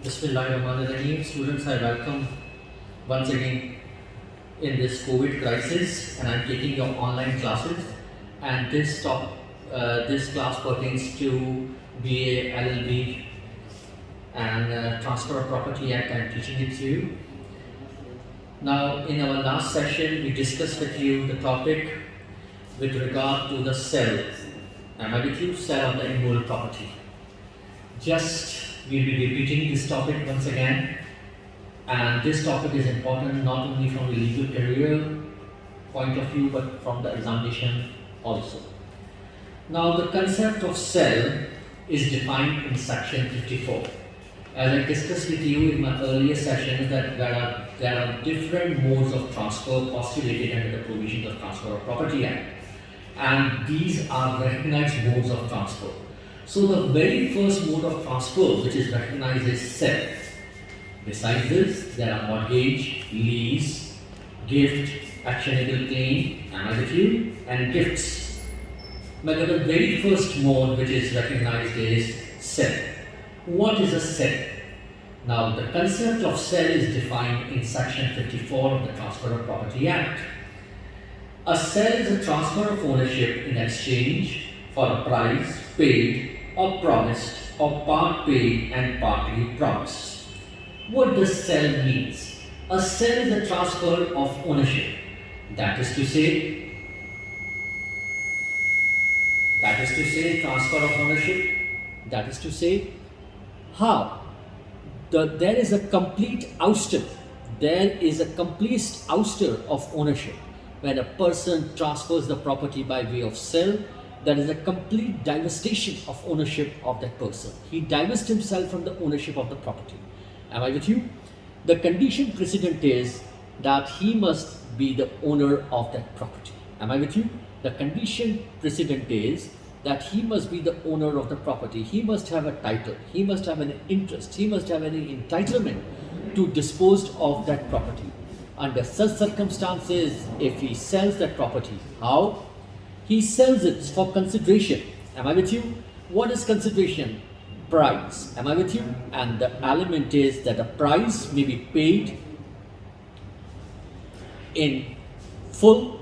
Bismillahirrahmanirrahim. Students, I welcome once again in this COVID crisis, and I'm taking your online classes. And this class pertains to BA, LLB, and Transfer of Property Act. I'm teaching it to you. Now, in our last session, we discussed with you the topic with regard to the sale. Am I with you? Sale of the immovable property. We'll be repeating this topic once again, and this topic is important not only from the legal career point of view but from the examination also. Now, the concept of sale is defined in section 54. As I discussed with you in my earlier sessions, that there are different modes of transfer postulated under the provisions of Transfer of Property Act, and these are recognized modes of transfer. So the very first mode of transfer which is recognized is sale. Besides this, there are mortgage, lease, gift, actionable claim, am I with you, and gifts. But the very first mode which is recognized is sale. What is a sale? Now, the concept of sale is defined in section 54 of the Transfer of Property Act. A sale is a transfer of ownership in exchange for a price paid or promised, or part paid and partly promised. What does sale means? A sale is a transfer of ownership. That is to say, transfer of ownership. That is to say, how? There is a complete ouster. There is a complete ouster of ownership. When a person transfers the property by way of sale, there is a complete divestation of ownership of that person. He divests himself from the ownership of the property. Am I with you? The condition precedent is that he must be the owner of that property. Am I with you? The condition precedent is that he must be the owner of the property. He must have a title. He must have an interest. He must have any entitlement to dispose of that property. Under such circumstances, if he sells that property, how? He sells it for consideration. Am I with you? What is consideration? Price. Am I with you? And the element is that a price may be paid in full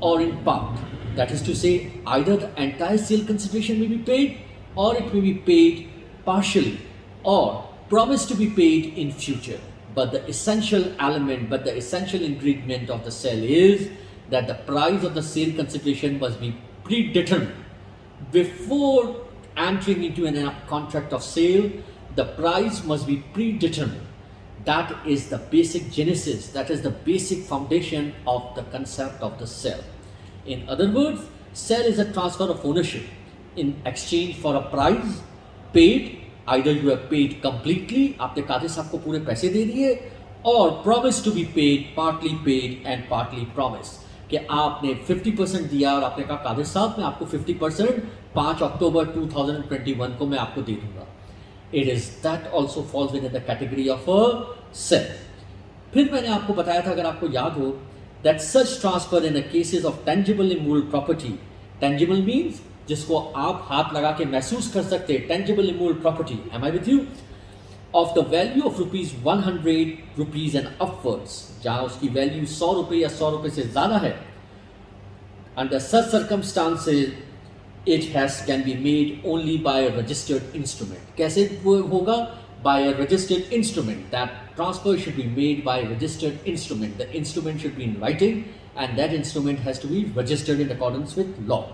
or in part. That is to say, either the entire sale consideration may be paid, or it may be paid partially, or promised to be paid in future. But the essential element, the essential ingredient of the sale is that the price of the sale consideration must be predetermined. Before entering into a contract of sale, the price must be predetermined. That is the basic genesis, that is the basic foundation of the concept of the sale. In other words, sale is a transfer of ownership in exchange for a price paid. Either you have paid completely, आपने कादिर साहब को पूरे पैसे दे दिए, or promised to be paid, partly and partly promised. कि आपने 50% दिया और आपने कहा कादिर साहब मैं आपको 50% 5 अक्टूबर 2021 को मैं आपको दे दूंगा. It is that also falls within the category of a sale. फिर मैंने आपको बताया था, अगर आपको याद हो, that such transfer in the cases of tangible immovable property. Tangible means जिसको आप हाथ लगा के महसूस कर सकते हैं, tangible immovable property. Am I with you? Of the value of rupees 100 rupees and upwards, जहाँ उसकी वैल्यू 100 रुपये या 100 रुपये से ज़्यादा है, under such circumstances it can be made only by a registered instrument. कैसे वो होगा? By a registered instrument. That transfer should be made by a registered instrument. The instrument should be in writing, and that instrument has to be registered in accordance with law.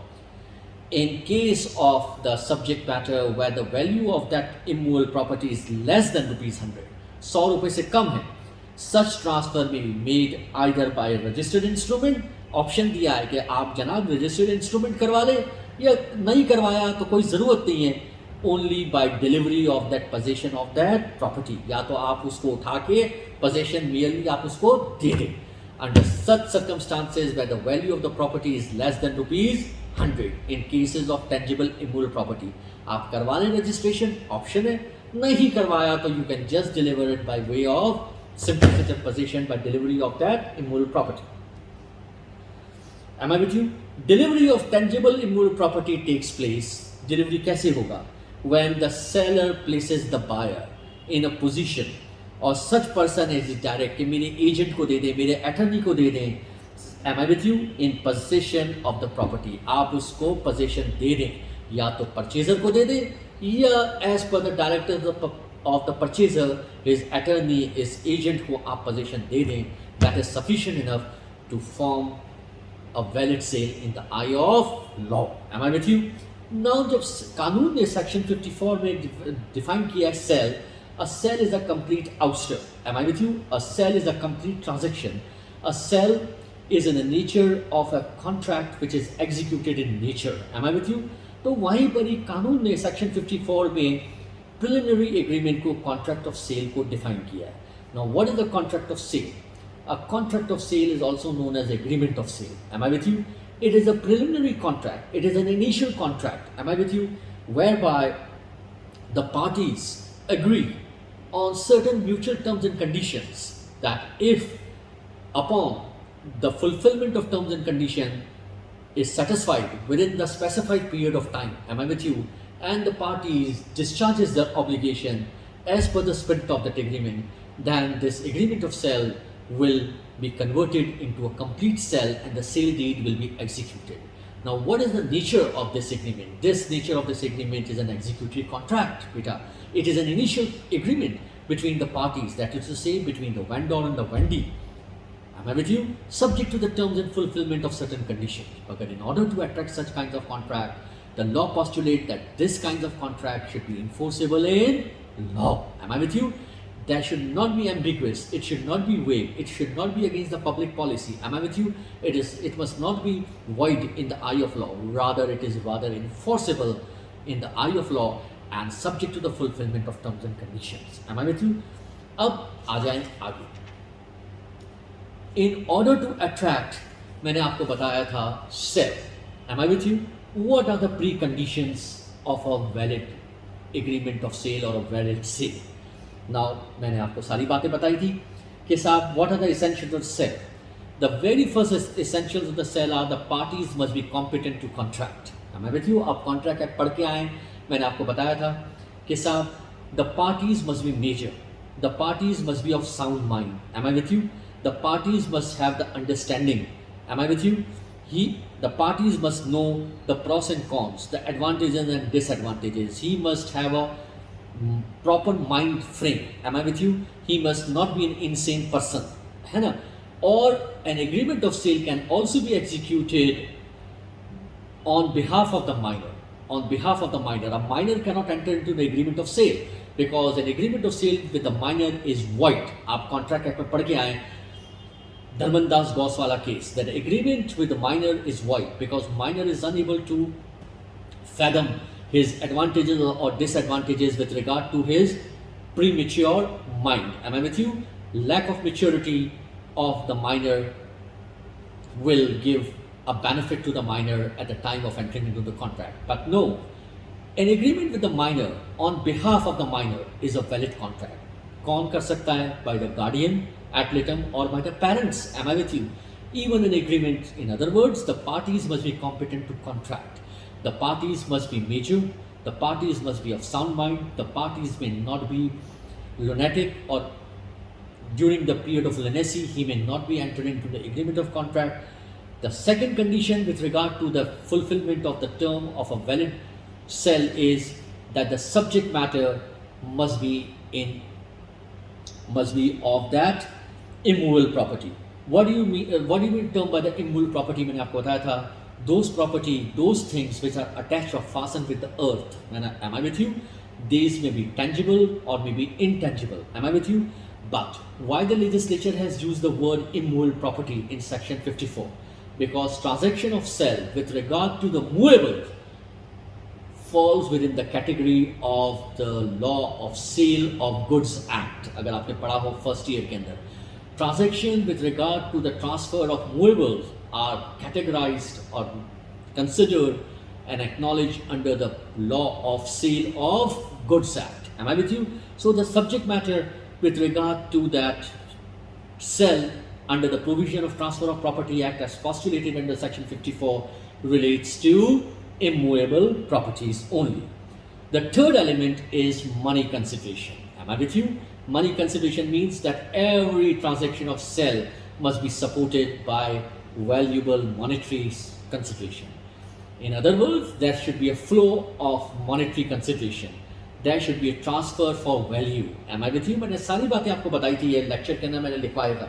In case of the subject matter where the value of that immovable property is less than rupees 100, 100 रुपये से कम है, such transfer may be made either by a registered instrument. Option दिया है कि आप जनाब registered instrument करवा लें, या नहीं करवाया तो कोई ज़रूरत नहीं है, only by delivery of that possession of that property. या तो आप उसको उठा के possession merely आप उसको दे दें. Under such circumstances where the value of the property is less than rupees 100, in cases of tangible immovable property, आप करवा लें registration, ऑप्शन है. नहीं करवाया तो you can just deliver it by way of simplicity of possession by delivery of that immovable property. Am I with you? Delivery of tangible immovable property takes place. Delivery कैसे होगा? When the seller places the buyer in a position, or such person is direct कि मेरे agent को दे दें, मेरे attorney को दे दें, am I with you, in possession of the property. आप उसको possession दे दें, या तो purchaser को दे दें, या as per the directors of the purchaser, his attorney, his agent को आप possession दे दें, that is sufficient enough to form a valid sale in the eye of law. Am I with you? Now जब कानून ने section 54 में define किया है sale, a sale is a complete ouster. Am I with you? A sale is a complete transaction. A sale is in the nature of a contract which is executed in nature. Am I with you? तो वहीं पर ही कानून ने section 54 में preliminary agreement को contract of sale को define किया है. Now what is the contract of sale? A contract of sale is also known as agreement of sale. Am I with you? It is a preliminary contract. It is an initial contract. Am I with you? Whereby the parties agree on certain mutual terms and conditions that if upon the fulfillment of terms and condition is satisfied within the specified period of time, am I with you, and the parties discharges their obligation as per the spirit of that agreement, then this agreement of sale will be converted into a complete sale and the sale deed will be executed. Now what is the nature of this agreement? This nature of this agreement is an executory contract, beta. It is an initial agreement between the parties, that is to say between the vendor and the vendee. Am I with you? Subject to the terms and fulfillment of certain conditions. But in order to attract such kinds of contract, the law postulates that this kind of contract should be enforceable in law. Am I with you? That should not be ambiguous. It should not be vague. It should not be against the public policy. Am I with you? It must not be void in the eye of law. Rather, it is rather enforceable in the eye of law and subject to the fulfillment of terms and conditions. Am I with you? अब आ जाएं आगे. In order to attract, मैंने आपको बताया था sale. Am I with you? What are the preconditions of a valid agreement of sale or a valid sale? Now मैंने आपको सारी बातें बताई थी कि साहब what are the essentials of sale? The very first essentials of the sale are the parties must be competent to contract. Am I with you? आप contract act पढ़ के आए, मैंने आपको बताया था कि साहब the parties must be major. The parties must be of sound mind. Am I with you? The parties must have the understanding. Am I with you? The parties must know the pros and cons, the advantages and disadvantages. He must have a proper mind frame. Am I with you? He must not be an insane person. है ना? Or an agreement of sale can also be executed on behalf of the minor. On behalf of the minor. A minor cannot enter into the agreement of sale because an agreement of sale with the minor is void. आप contract act में पढ़ के आए, Dharmandas Goswala case, that agreement with the minor is void because minor is unable to fathom his advantages or disadvantages with regard to his premature mind. Am I with you? Lack of maturity of the minor will give a benefit to the minor at the time of entering into the contract. But no, an agreement with the minor on behalf of the minor is a valid contract. कौन कर सकता है? By the guardian ad litem or by the parents. Am I with you? Even an agreement, in other words, the parties must be competent to contract. The parties must be major. The parties must be of sound mind. The parties may not be lunatic, or during the period of lunacy, he may not be entering into the agreement of contract. The second condition with regard to the fulfillment of the term of a valid sale is that the subject matter must be of that immovable property. What do you mean? What do you mean term by the immovable property? मैंने आपको बताया था, those property, those things which are attached or fastened with the earth. Am I with you? These may be tangible or may be intangible. Am I with you? But why the legislature has used the word immovable property in section 54? Because transaction of sale with regard to the movable falls within the category of the law of Sale of Goods Act. अगर आपने पढ़ा हो first year के अंदर, transaction with regard to the transfer of movables are categorized or considered and acknowledged under the law of Sale of Goods Act. Am I with you? So the subject matter with regard to that sale under the provision of Transfer of Property Act as postulated under section 54 relates to immovable properties only. The third element is money consideration. Am I with you? Money consideration means that every transaction of sell must be supported by valuable monetary consideration. In other words, there should be a flow of monetary consideration. There should be a transfer for value. Am I with you? मैंने सारी बातें आपको बताई थी, ये lecture के अंदर मैंने लिखवाया था.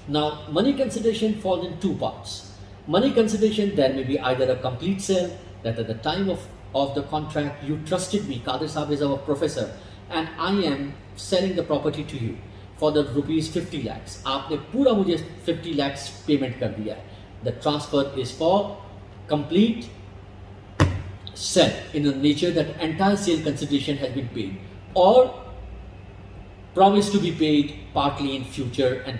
Now, money consideration falls in two parts. Money consideration, there may be either a complete sale, that at the time of the contract, you trusted me, Qadir Saab is our professor, and I am selling the property to you for the rupees 50 lakhs. आपने पूरा मुझे 50 lakhs payment कर दिया है. The transfer is for complete sell in the nature that entire sale consideration has been paid, or promise to be paid partly in future and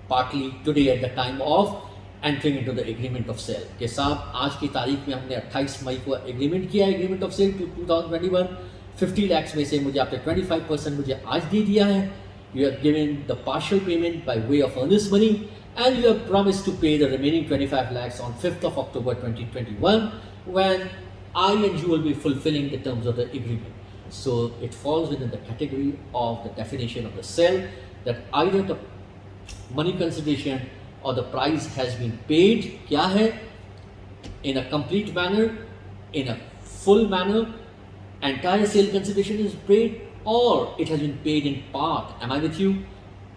partly today at the time of entering into the agreement of sale. कि साहब आज की तारीख में हमने 28 मई को agreement किया, agreement of cell 2021, 50 lakhs में से मुझे आपने 25% मुझे आज दे दिया है. You have given the partial payment by way of earnest money, and you have promised to pay the remaining 25 lakhs on 5th of October 2021 when I and you will be fulfilling the terms of the agreement. So it falls within the category of the definition of the sale, that either the money consideration or the price has been paid क्या है, in a complete manner, in a full manner, entire sale consideration is paid, or it has been paid in part. Am I with you?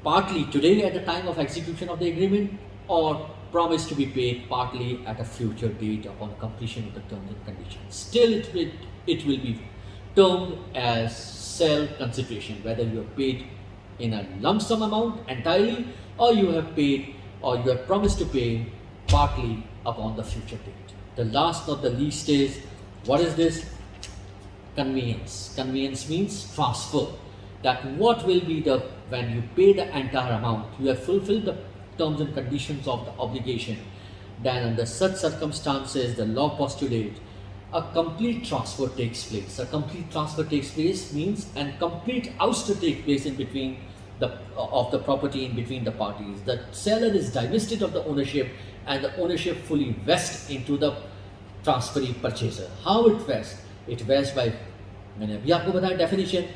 Partly today at the time of execution of the agreement, or promise to be paid partly at a future date upon completion of the terms and conditions. Still it will be termed as sale consideration, whether you have paid in a lump sum amount entirely, or you have paid, or you have promised to pay partly upon the future date. The last not the least is, what is this? Conveyance. Conveyance means transfer. That what will be the, when you pay the entire amount, you have fulfilled the terms and conditions of the obligation, then under such circumstances the law postulates a complete transfer takes place. A complete transfer takes place means and complete ouster takes place in between of the property in between the parties. The seller is divested of the ownership and the ownership fully vests into the transferee purchaser. How it vests? It vests by, मैंने अभी आपको बताया definition,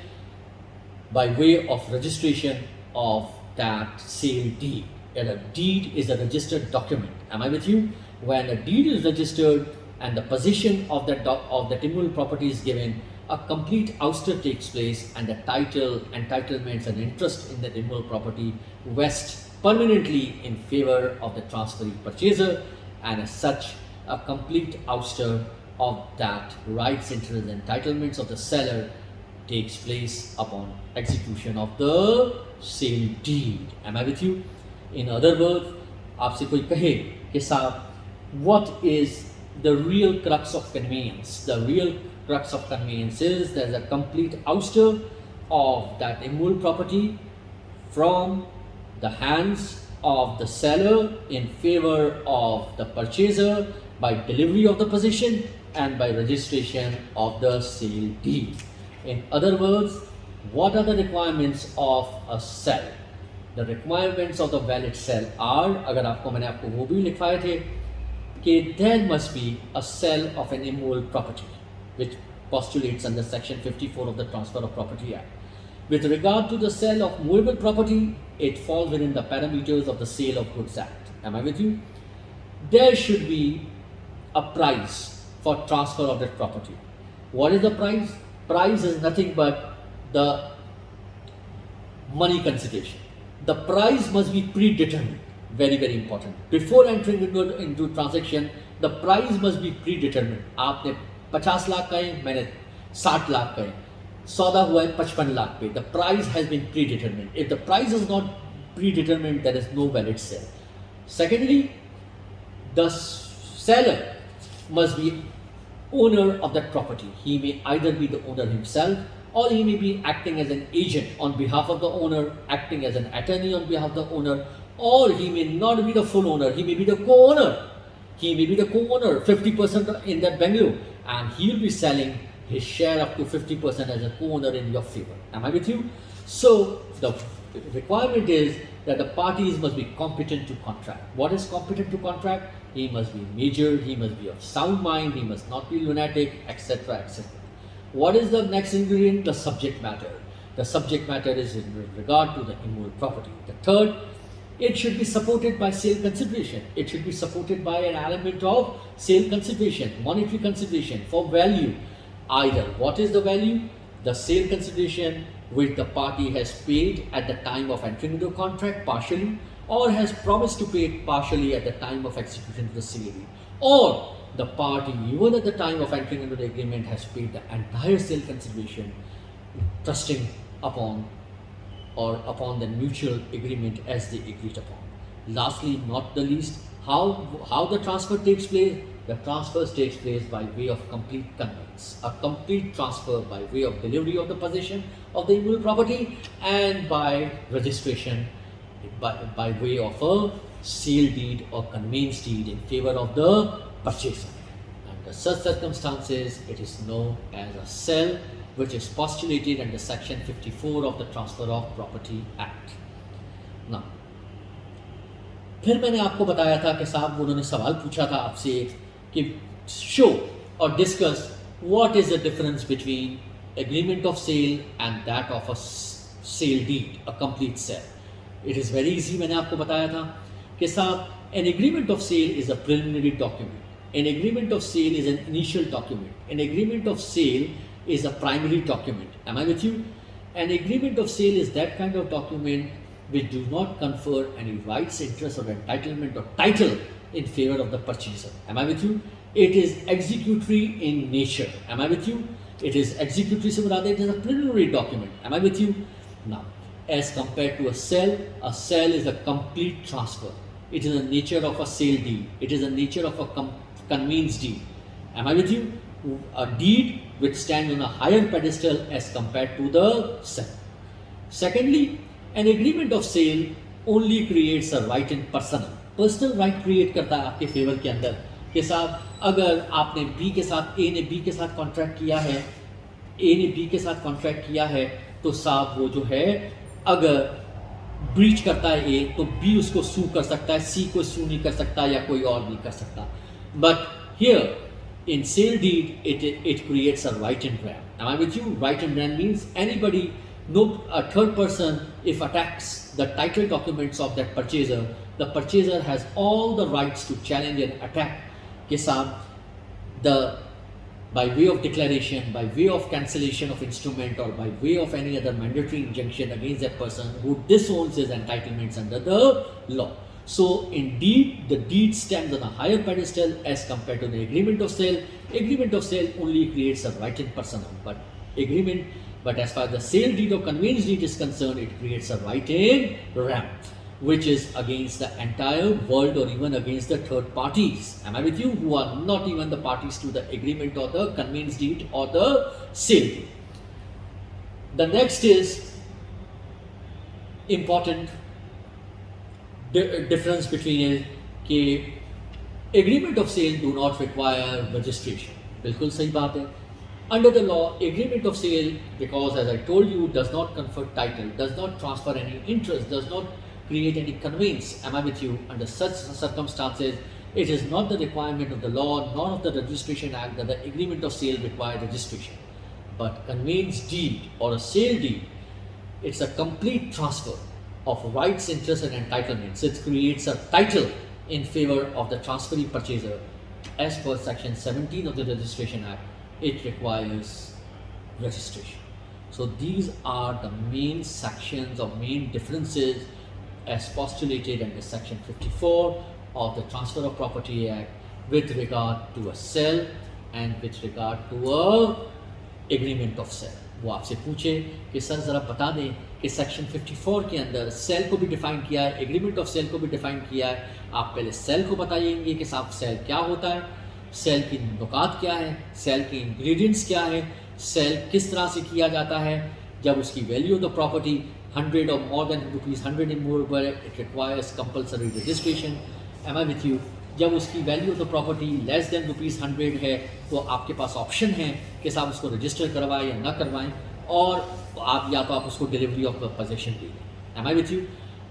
by way of registration of that sale deed. And a deed is a registered document. Am I with you? When a deed is registered and the position of that immovable property is given, a complete ouster takes place, and the title, entitlements, and interest in that immovable property vest permanently in favor of the transferee purchaser, and as such, a complete ouster of that rights, interests, and entitlements of the seller takes place upon execution of the sale deed. Am I with you? In other words, आपसे कोई कहे कि साहब, what is the real crux of conveyance? The real crux of conveyance is there's a complete ouster of that immovable property from the hands of the seller in favor of the purchaser by delivery of the possession and by registration of the sale deed. In other words, what are the requirements of a sale? The requirements of the valid sale are, अगर आपको मैंने आपको वो भी लिखवाए थे कि there must be a sale of an immovable property, which postulates under section 54 of the Transfer of Property Act. With regard to the sale of movable property, it falls within the parameters of the Sale of Goods Act. Am I with you? There should be a price for transfer of that property. What is the price? Price is nothing but the money consideration. The price must be predetermined. Very, very important. Before entering into transaction, the price must be predetermined. आपने 50 लाख का है, मैंने 60 लाख का है, सौदा हुआ है 55 लाख पे. The price has been predetermined. If the price is not predetermined, there is no valid sale. Secondly, the seller must be owner of that property. He may either be the owner himself, or he may be acting as an agent on behalf of the owner, acting as an attorney on behalf of the owner, or he may not be the full owner, he may be the co-owner. He may be the co-owner, 50% in that bungalow, and he will be selling his share up to 50% as a co-owner in your favor. Am I with you? So the requirement is that the parties must be competent to contract. What is competent to contract? He must be major, he must be of sound mind, he must not be lunatic, etc., etc. What is the next ingredient? The subject matter. The subject matter is in regard to the immovable property. The third, it should be supported by sale consideration. It should be supported by an element of sale consideration, monetary consideration for value. Either what is the value? The sale consideration which the party has paid at the time of entering into a contract partially, or has promised to pay it partially at the time of execution of the sale deed, or the party even at the time of entering into the agreement has paid the entire sale consideration, trusting upon the mutual agreement as they agreed upon. Lastly, not the least, how the transfer takes place. The transfer takes place by way of complete conveyance, a complete transfer by way of delivery of the possession of the immovable property, and by registration by way of a sale deed or conveyance deed in favor of the purchaser. Under such circumstances, it is known as a sale, which is postulated under section 54 of the Transfer of Property Act. Now, फिर मैंने आपको बताया था कि साहब उन्होंने सवाल पूछा था आपसे कि शो और discuss what is the difference between agreement of sale and that of a sale deed, a complete sale. It is very easy. मैंने आपको बताया था कि साहब an agreement of sale is a preliminary document, an agreement of sale is an initial document, an agreement of sale is a primary document. Am I with you? An agreement of sale is that kind of document which do not confer any rights, interest or entitlement or title in favor of the purchaser. Am I with you? It is executory in nature. Am I with you? It is executory, so rather it is a preliminary document. Am I with you? Now, as compared to a sale is a complete transfer. It is the nature of a sale deed. It is the nature of a conveyance deed. Am I with you? A deed which stands on a higher pedestal as compared to the sale. Secondly, an agreement of sale only creates a right in personal right create करता है आपके favour के अंदर कि साहब अगर आपने B के साथ ए ने बी के साथ कॉन्ट्रैक्ट किया है, ए ने बी के साथ कॉन्ट्रैक्ट किया है, तो साहब वो जो है अगर ब्रीच करता है ए तो बी उसको सू कर सकता है, सी को सू नहीं कर सकता या कोई और नहीं कर सकता. But here in sale deed, it creates a right in rem. Am I with you? Right in rem means anybody, a third person, if attacks the title documents of that purchaser, the purchaser has all the rights to challenge and attack के साथ by way of declaration, by way of cancellation of instrument, or by way of any other mandatory injunction against that person who disowns his entitlements under the law. So indeed, the deed stands on a higher pedestal as compared to the agreement of sale. Agreement of sale only creates a right in personam, but as far as the sale deed or conveyance deed is concerned, it creates a right in rem, which is against the entire world or even against the third parties. Am I with you? Who are not even the parties to the agreement or the conveyance deed or the sale deed. The next is important difference between it कि agreement of sale do not require registration. बिल्कुल सही बात है. Under the law, agreement of sale, because as I told you, does not confer title, does not transfer any interest, does not create any conveyance. Am I with you? Under such circumstances, it is not the requirement of the law nor of the Registration Act that the agreement of sale require registration. But conveyance deed or a sale deed, it's a complete transfer of rights, interests and entitlements. It creates a title in favor of the transferee purchaser. As per section 17 of the Registration Act, it requires registration. So these are the main sections or main differences as postulated under section 54 of the Transfer of Property Act with regard to a sale and with regard to a agreement of sale. वो आपसे पूछे कि sir ज़रा बता दें कि section 54 के अंदर सेल को भी डिफ़ाइन किया है, एग्रीमेंट ऑफ सेल को भी डिफ़ाइन किया है. आप पहले सेल को बताइएंगे कि साहब सेल क्या होता है, सेल की नुकात क्या है, सेल के इंग्रेडिएंट्स क्या है, सेल किस तरह से किया जाता है. जब उसकी value of the property 100 or more than ₹100 immovable, it requires compulsory registration. Am I with you? जब उसकी value of the property less than ₹100 है तो आपके पास ऑप्शन है कि साहब उसको रजिस्टर करवाएं या ना करवाएं, और आप या तो आप उसको डिलीवरी ऑफ पोजेशन दे दें. Am I with you?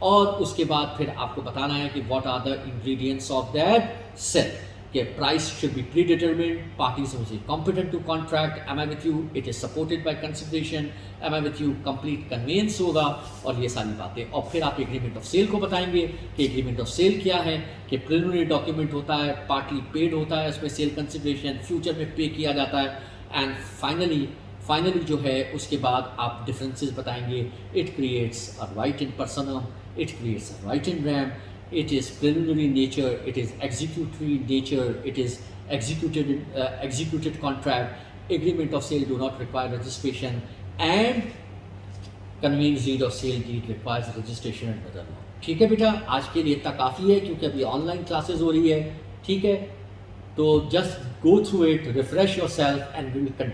और उसके बाद फिर आपको बताना है कि what are the ingredients of that cell. कि price should be predetermined, parties must be competent to contract, am I with you, it is supported by consideration, am I with you, complete conveyance होगा, और ये सारी बातें। और फिर आप agreement of cell को बताएंगे कि एग्रीमेंट ऑफ सेल क्या है, कि प्रिलिमिनरी डॉक्यूमेंट होता है, पार्टली पेड होता है, उसमें सेल कंसिडरेशन फ्यूचर में पे किया जाता है, एंड फाइनली जो है उसके बाद आप डिफरेंसेस बताएंगे। It creates a right in personam, it creates a right in rem, it is preliminary in nature, it is executory in nature, it is executed contract, agreement of sale do not require registration, and conveyance deed of sale deed requires registration and other law। ठीक है बेटा, आज के लिए इतना काफ़ी है क्योंकि अभी ऑनलाइन क्लासेस हो रही है। ठीक है, तो just go through it, refresh your self and will continue.